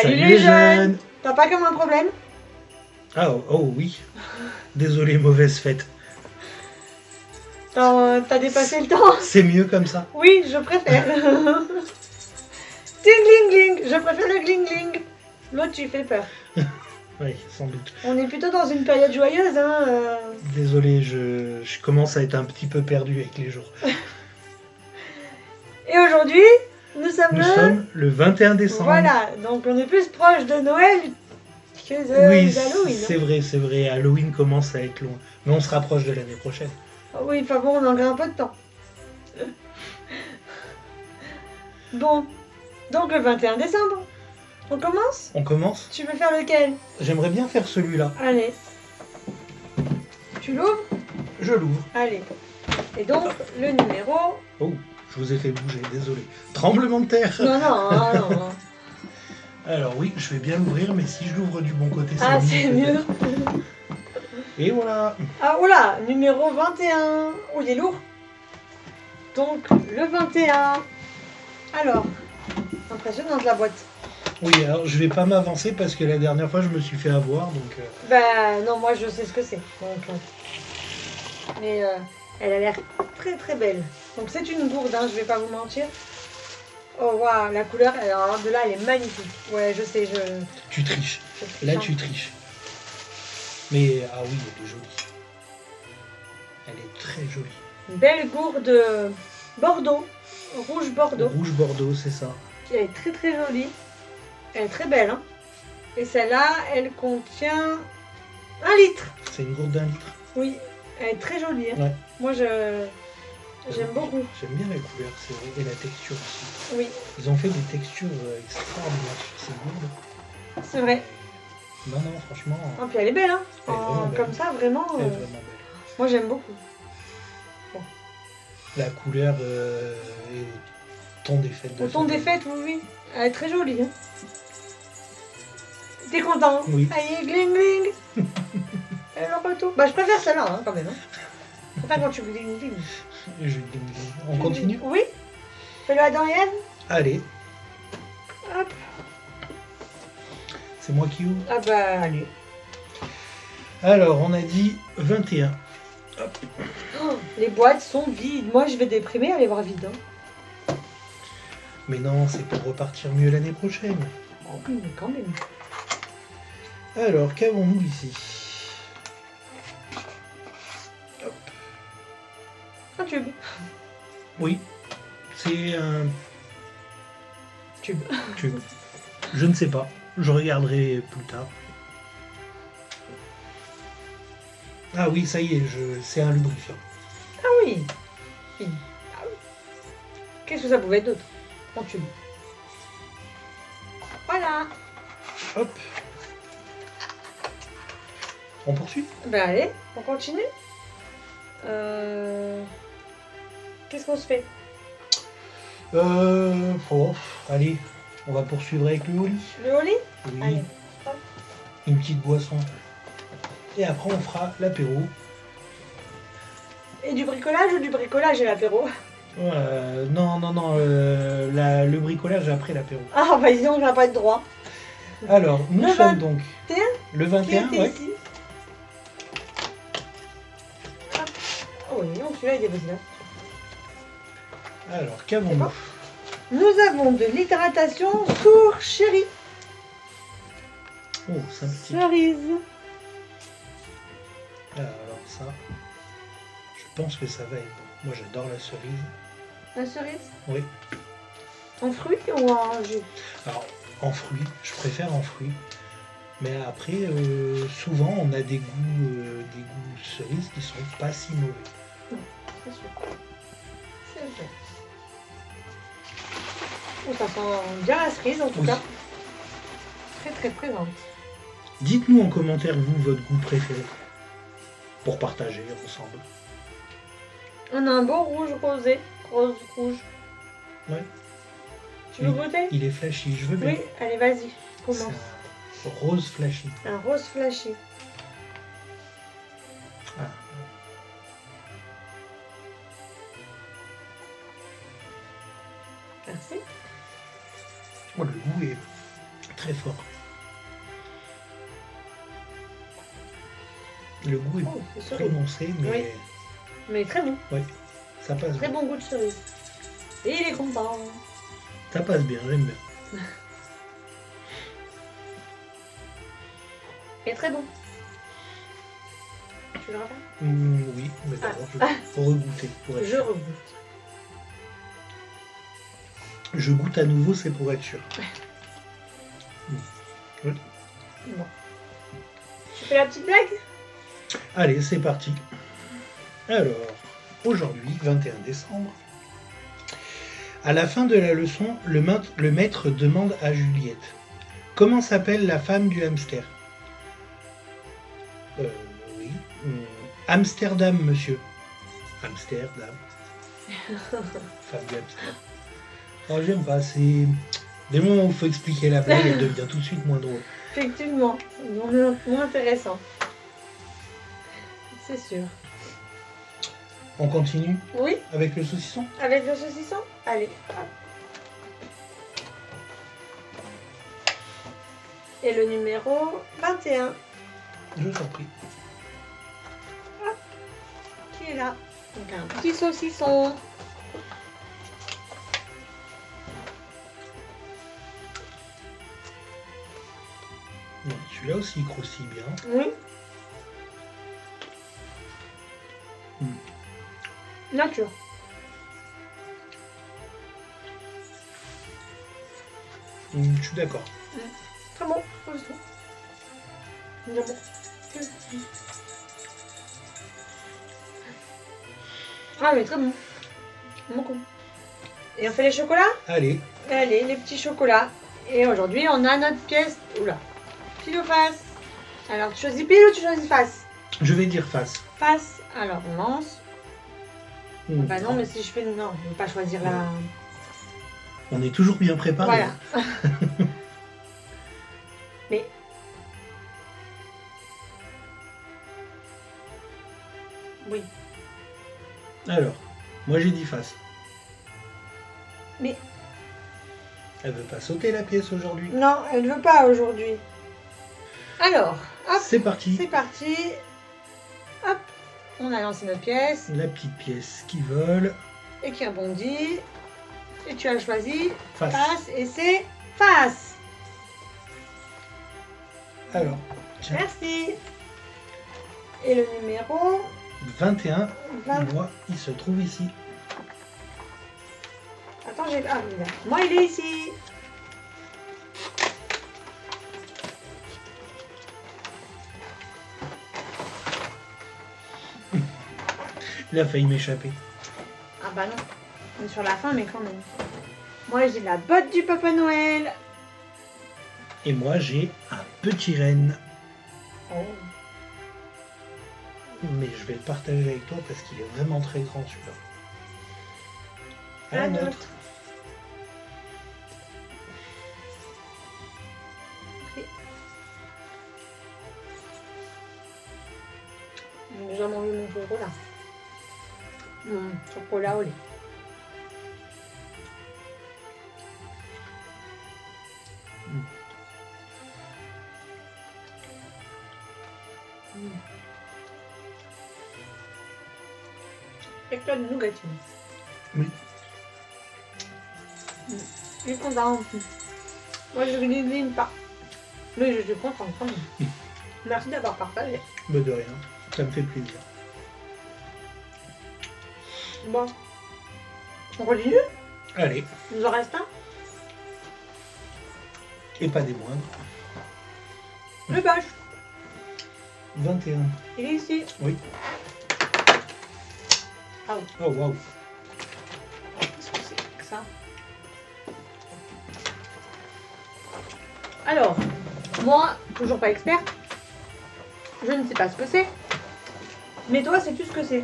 Salut les jeunes. T'as pas comme un problème? Oh oui. Désolé, mauvaise fête. T'as dépassé le temps? C'est mieux comme ça. Oui, je préfère. Ting gling gling, je préfère le gling gling. L'autre, tu fais peur. Oui, sans doute. On est plutôt dans une période joyeuse, hein. Désolé, je commence à être un petit peu perdu avec les jours. Et aujourd'hui, nous sommes le 21 décembre. Voilà, donc on est plus proche de Noël que de Oui, Halloween. c'est vrai. Halloween commence à être loin. Mais on se rapproche de l'année prochaine. Oui, enfin bon, on a encore un peu de temps. Bon, donc le 21 décembre, on commence? On commence? Tu veux faire lequel? J'aimerais bien faire celui-là. Allez. Tu l'ouvres? Je l'ouvre. Allez. Et donc, le numéro... Oh, je vous ai fait bouger, désolé. Tremblement de terre. Non. Alors oui, je vais bien l'ouvrir, mais si je l'ouvre du bon côté, Ah, c'est mieux. Et voilà. Ah, oula, numéro 21. Oh, il est lourd. Donc, le 21. Alors, impressionnante la boîte. Oui, alors je vais pas m'avancer parce que la dernière fois, je me suis fait avoir, donc... Bah, non, moi, je sais ce que c'est. Mais elle a l'air très très belle. Donc, c'est une gourde, hein, je vais pas vous mentir. Oh, waouh, la couleur, alors de là, elle est magnifique. Ouais, je sais, Tu triches. je triche, Là, hein. tu triches. Mais, ah oui, elle est jolie. Elle est très jolie. Une belle gourde Bordeaux, rouge Bordeaux. Rouge Bordeaux, c'est ça. Elle est très très jolie. Elle est très belle, hein. Et celle-là, elle contient 1 litre. C'est une gourde d'1 litre. Oui, elle est très jolie, hein. Ouais. Moi, j'aime beaucoup. J'aime bien la couleur, c'est vrai, et la texture aussi. Oui, Ils ont fait des textures extraordinaires sur ces gourdes. c'est vrai. Non, franchement, Et puis elle est belle, hein. Elle est vraiment belle. Comme ça, vraiment. elle est vraiment belle. Moi, j'aime beaucoup. La couleur et au ton des fêtes. Au ton des fêtes, oui. Elle est très jolie, hein. T'es content? Oui. Allez, gling gling. Et le retour. Bah, je préfère celle-là, hein, quand même. Hein. Je préfère quand tu gling gling. On continue? Oui. Fais-le à Adam et Ève. Allez, Hop. c'est moi qui ouvre. Ah bah, allez. Alors, on a dit 21. Hop. Oh, les boîtes sont vides. Moi, je vais déprimer à les voir vides. Hein. Mais non, c'est pour repartir mieux l'année prochaine. Oh, mais quand même. Alors, qu'avons-nous ici? Hop. Un tube. Oui, c'est un Tube. tube. Je ne sais pas, je regarderai plus tard. Ah oui, ça y est, c'est un lubrifiant. Ah oui. Oui. Ah oui. Qu'est-ce que ça pouvait être d'autre? Un tube. Voilà. Hop. On poursuit? Ben allez, on continue. Qu'est-ce qu'on se fait? Allez, on va poursuivre avec le holly. Le holly? Oui, Allez. Hop. une petite boisson. Et après, on fera l'apéro. Et du bricolage ou du bricolage et l'apéro? Non, le bricolage après l'apéro. Ah bah dis donc, on va pas être droit. Alors, nous Le sommes donc 21, le qui 21, était ouais. ici. Hop. Oh oui, non, celui-là il est petit là. Alors, C'est qu'avons-nous? bon. Nous avons de l'hydratation Sour Chéri. Oh, sympathique. Cerise. Alors ça, je pense que ça va être bon. Moi, j'adore la cerise. La cerise? Oui. En fruits ou en jus? Alors, en fruits, je préfère en fruits. Mais après, souvent, on a des goûts cerises qui sont pas si mauvais. C'est sûr. C'est vrai. Oh, ça sent bien la cerise en tout Oui. cas. Très très présente. Dites-nous en commentaire, vous, votre goût préféré. Pour partager ensemble. On a un beau rouge rosé. Rose rouge. Ouais. Tu veux goûter? Il est flashy, je veux bien. Oui, allez vas-y, commence. C'est un rose flashy. Un rose flashy. Ah. Merci. Oh, le goût est très fort. Le goût est Oh, c'est cerise. prononcé, mais Oui. Mais très bon. ça passe Très bien. bon goût de cerise. Et il est content. Ça passe bien, j'aime bien. Et très bon. Tu le rappelles? Oui, mais d'abord, je vais regoûter. Pour être Je sûr. regoute. Je goûte à nouveau, c'est pour être sûr. Bon. Tu fais la petite blague? Allez, c'est parti. Alors, aujourd'hui, 21 décembre, à la fin de la leçon, le maître demande à Juliette: comment s'appelle la femme du hamster? Oui. Amsterdam, monsieur. Amsterdam. Femme du hamster. Oh, j'aime pas, c'est des moments où il faut expliquer la blague, elle devient tout de suite moins drôle. Effectivement, moins intéressant. C'est sûr. On continue Oui, avec le saucisson? avec le saucisson? Allez. Hop. Et le numéro 21, Je vous en prie. qui est là. Donc un petit saucisson. Celui-là aussi, il croustille bien. Oui. Nature. Je suis d'accord. Très bon, saucisson. Bien bon. Ah mais très bon. Beaucoup. Et on fait les chocolats? Allez, Allez, les petits chocolats. Et aujourd'hui, on a notre pièce. Oula. Pile ou face? Alors, tu choisis pile ou tu choisis face? je vais dire face. Face. Alors, on lance. Bah non, mais si je fais... Non, je ne vais pas choisir la... On est toujours bien préparé. Voilà. Mais... Oui. Alors, moi j'ai dit face. Mais... Elle veut pas sauter la pièce aujourd'hui. Non, elle ne veut pas aujourd'hui. Alors, hop, C'est parti. c'est parti. Hop, on a lancé notre pièce. La petite pièce qui vole. Et qui rebondit. Et tu as choisi Face. face. Et c'est face. Alors, tiens, Merci. Et le numéro 21. 20. Moi, il se trouve ici. Attends, j'ai... Ah, il est là. Moi, il est ici. Il a failli m'échapper. Ah bah non. On est sur la fin, mais quand même. Moi, j'ai la botte du Papa Noël. Et moi, j'ai un petit renne. Oh. Mais je vais le partager avec toi parce qu'il est vraiment très grand celui-là. À la nôtre. J'ai déjà mangé mon chocolat. Mon chocolat au lait. Éclat de nougatine. Oui. Je suis contente. Moi, je ne cuisine pas. Mais je suis contente quand même. Merci d'avoir partagé. Mais de rien, ça me fait plaisir. Bon. On continue? Allez, Il nous en reste un? et pas des moindres. Le bâche. 21. Il est ici. Oui. Ah oui. Oh waouh. Qu'est-ce que c'est que ça? Alors, moi, toujours pas experte, je ne sais pas ce que c'est. Mais toi, sais-tu ce que c'est?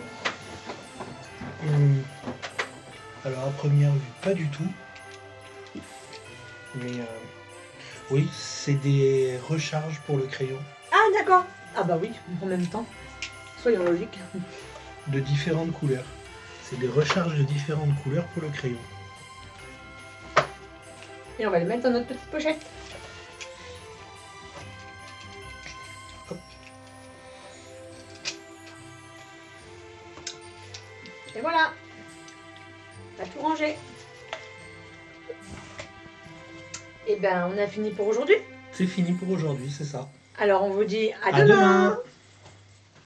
Alors à première vue, pas du tout. Mais oui, c'est des recharges pour le crayon Ah d'accord. Ah bah oui, en même temps. Soyons logiques. de différentes couleurs. C'est des recharges de différentes couleurs pour le crayon. Et on va les mettre dans notre petite pochette. Et voilà. On a tout rangé. Et ben, on a fini pour aujourd'hui. C'est fini pour aujourd'hui, c'est ça. Alors, on vous dit à À demain. demain.